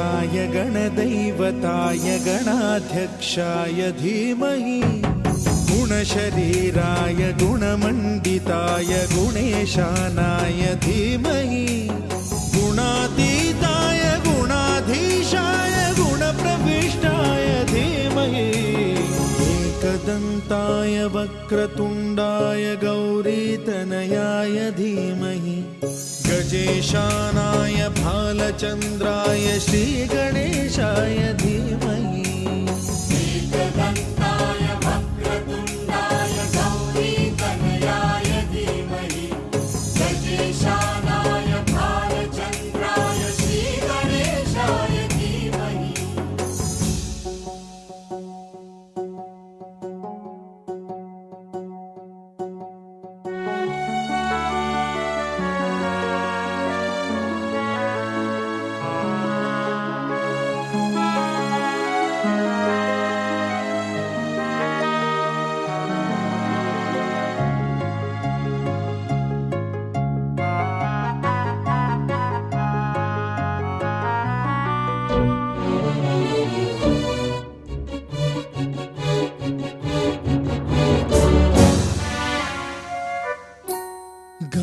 गणाध्यक्षाय गणदैवताय गणाध्यक्षाय धीमहि गुणशरीराय गुणमण्डिताय गुणेशानाय धीमहि गुणातीताय गुणाधीशाय गुणप्रविष्टाय धीमहि एकदन्ताय वक्रतुण्डाय गौरीतनयाय धीमहि गजेशानाय भालचन्द्राय श्रीगणेशाय धीमहि एकदन्ताय वक्रतुण्डाय गौरीतनयाय धीमहि गजेशानाय भालचन्द्राय श्रीगणेशाय धीमहि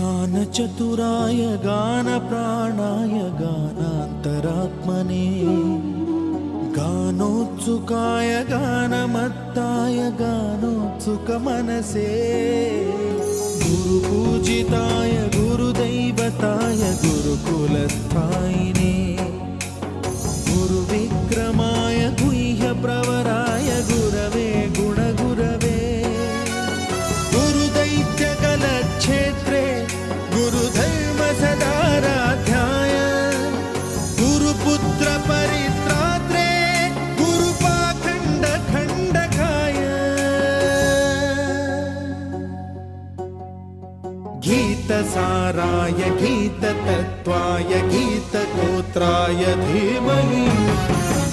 गानचतुराय गानप्राणाय गानान्तरात्मने गानोत्सुकाय गानमत्ताय गानोत्सुकमनसे गुरुपूजिताय गुरुदैवताय गुरुकुलस्थायिने गुरुविक्रमाय गुह्यप्रवराय गुरवे गुणगुरवे गुरुदैत्यकलक्षेत्रे गुरुधर्मसदाराध्याय गुरुपुत्रपरित्रात्रे गुरुपाखण्डखण्डकाय गीतसाराय गीततत्त्वाय गीतगोत्राय धीमहि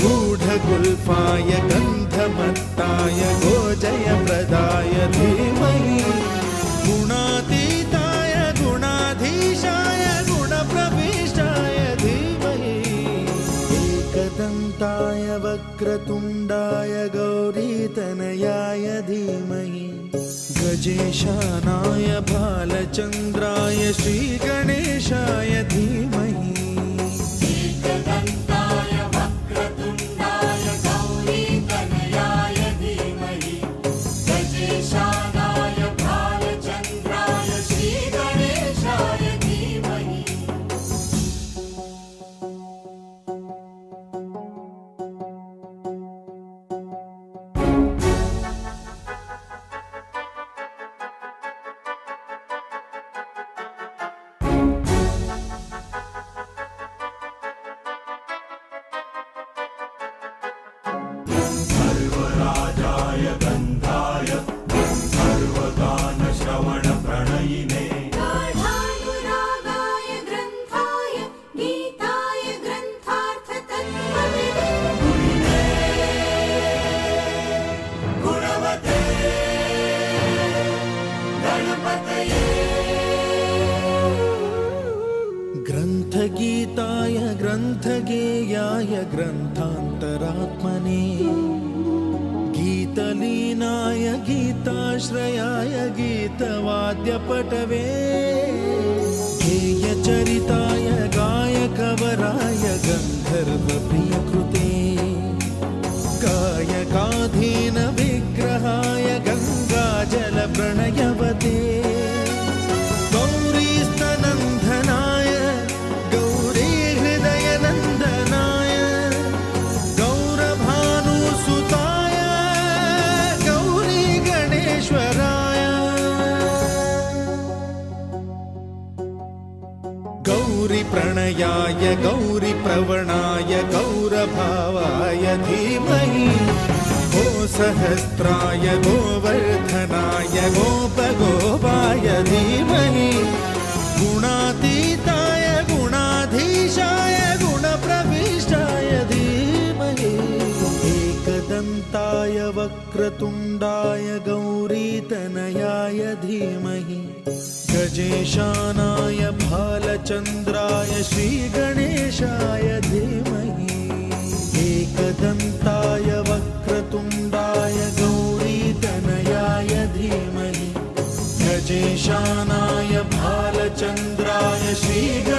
गूढगुल्फाय गन्धमत्ताय गोजयप्रदाय धीमहि गुणातीताय गुणाधीशाय गुणप्रविष्टाय धीमहि एकदन्ताय वक्रतुण्डाय गौरीतनयाय धीमहि गजेशानाय भालचन्द्राय श्रीगणेशाय धीमहि एकदन्ताय वक्रतुण्डाय गौरीतनयाय धीमहि गजेशानाय भालचन्द्राय श्रीगणेशाय धीमहि सर्वराजाय गन्धाय सर्वगानश्रवणप्रणयिने गाढानुरागाय ग्रन्थाय गीताय ग्रन्थार्थतत्त्वविदे गुणवते गणपतये ग्रन्थगीताय ग्रन्थगेयाय ग्रन्थान्तरात्मने गीतलीनाय गीताश्रयाय गीतवाद्यपटवे गेयचरिताय गायकवराय गन्धर्वप्रियकृते गायकाधीन विग्रहाय गङ्गाजलप्रणयवते गौरीस्तनन्दनाय गौरीहृदयनन्दनाय गौरभानुसुताय गौरीगणेश्वराय गौरीप्रणयाय गौरीप्रवणाय गौरभावाय धीमहि गोसहस्राय गोवर्धनाय गोपगोपाय धीमहि गुणातीताय गुणाधीशाय गुणप्रविष्टाय धीमहि एकदन्ताय वक्रतुण्डाय गौरीतनयाय धीमहि गजेशानाय भालचन्द्राय श्रीगणेशाय धीमहि भालचन्द्राय श्रीगणेशाय